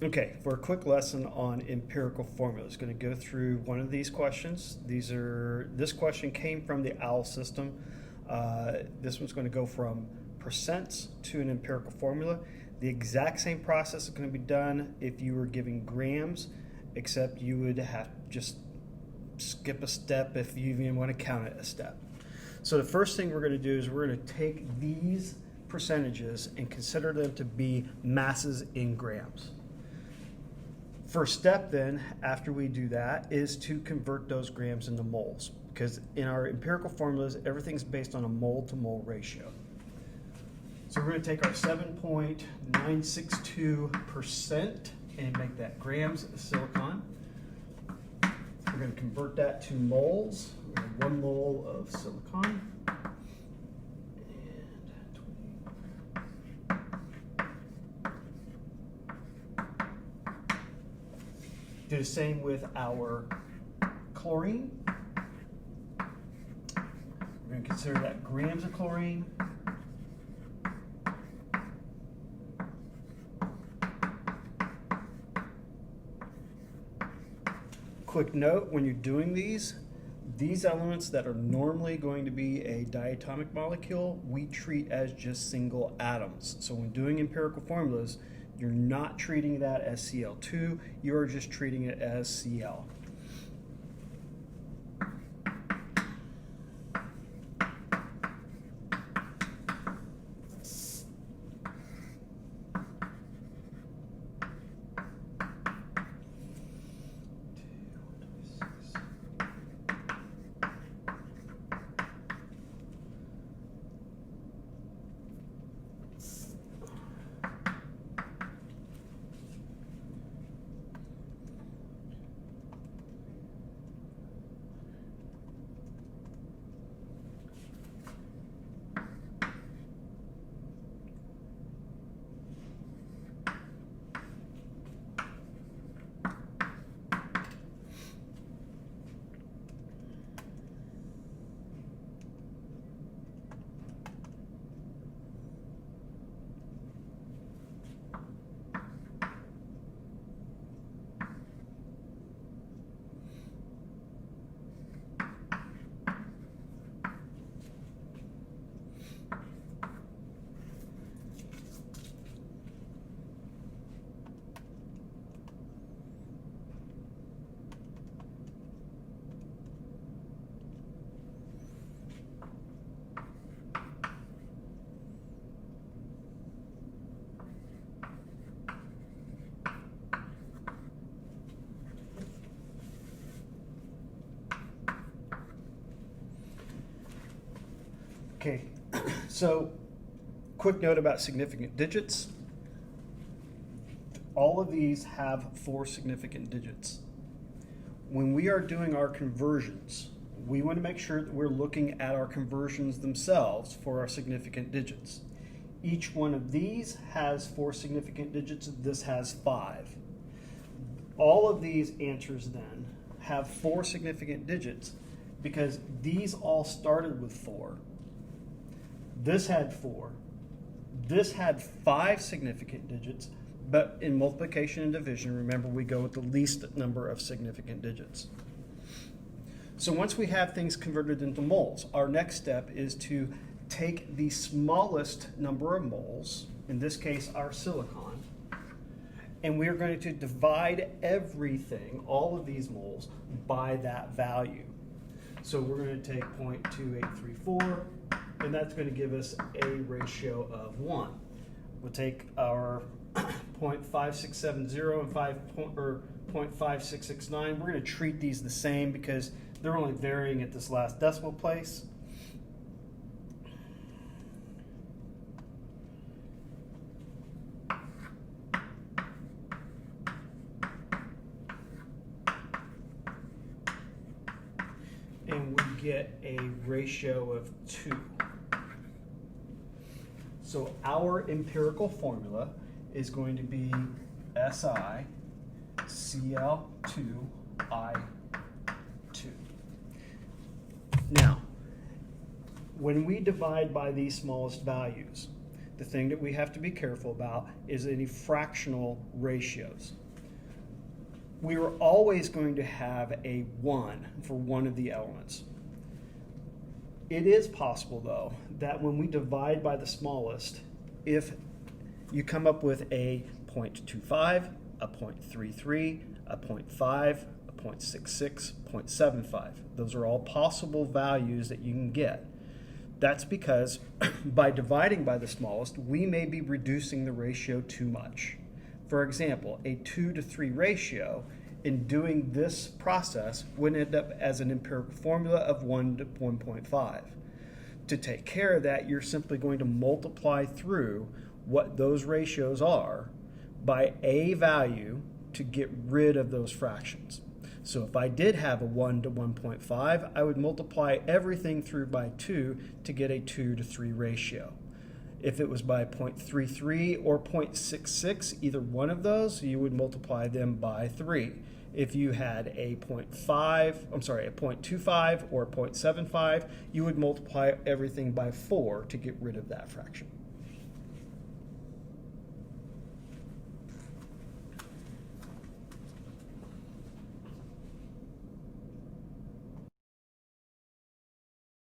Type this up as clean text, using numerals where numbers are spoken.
Okay, for a quick lesson on empirical formulas, going to go through one of these questions. This question came from the OWL system. This one's going to go from percents to an empirical formula. The exact same process is going to be done if you were giving grams, except you would have to just skip a step if you even want to count it a step. So the first thing we're going to do is we're going to take these percentages and consider them to be masses in grams. First step then, after we do that, is to convert those grams into moles, because in our empirical formulas, everything's based on a mole to mole ratio. So we're going to take our 7.962% and make that grams of silicon. We're going to convert that to moles. We have 1 mole of silicon. Do the same with our chlorine. We're going to consider that grams of chlorine. Quick note, when you're doing these elements that are normally going to be a diatomic molecule, we treat as just single atoms. So when doing empirical formulas, you're not treating that as Cl2, you're just treating it as Cl. Okay, so quick note about significant digits. All of these have 4 significant digits. When we are doing our conversions, we want to make sure that we're looking at our conversions themselves for our significant digits. Each one of these has 4 significant digits. This has 5. All of these answers then have 4 significant digits because these all started with 4. This had 4. This had 5 significant digits, but in multiplication and division, remember we go with the least number of significant digits. So once we have things converted into moles, our next step is to take the smallest number of moles, in this case our silicon, and we are going to divide everything, all of these moles, by that value. So we're going to take 0.2834, and that's going to give us a ratio of 1. We'll take our 0.5670 and 0.5669. We're going to treat these the same because they're only varying at this last decimal place. And we get a ratio of 2. So our empirical formula is going to be SiCl2I2. Now, when we divide by these smallest values, the thing that we have to be careful about is any fractional ratios. We are always going to have a 1 for one of the elements. It is possible, though, that when we divide by the smallest, if you come up with a 0.25, a 0.33, a 0.5, a 0.66, 0.75, those are all possible values that you can get. That's because by dividing by the smallest, we may be reducing the ratio too much. For example, a 2 to 3 ratio in doing this process would end up as an empirical formula of 1 to 1.5. To take care of that, you're simply going to multiply through what those ratios are by a value to get rid of those fractions. So if I did have a 1 to 1.5, I would multiply everything through by 2 to get a 2 to 3 ratio. If it was by 0.33 or 0.66, either one of those, you would multiply them by 3. If you had a 0.25 or 0.75, you would multiply everything by 4 to get rid of that fraction.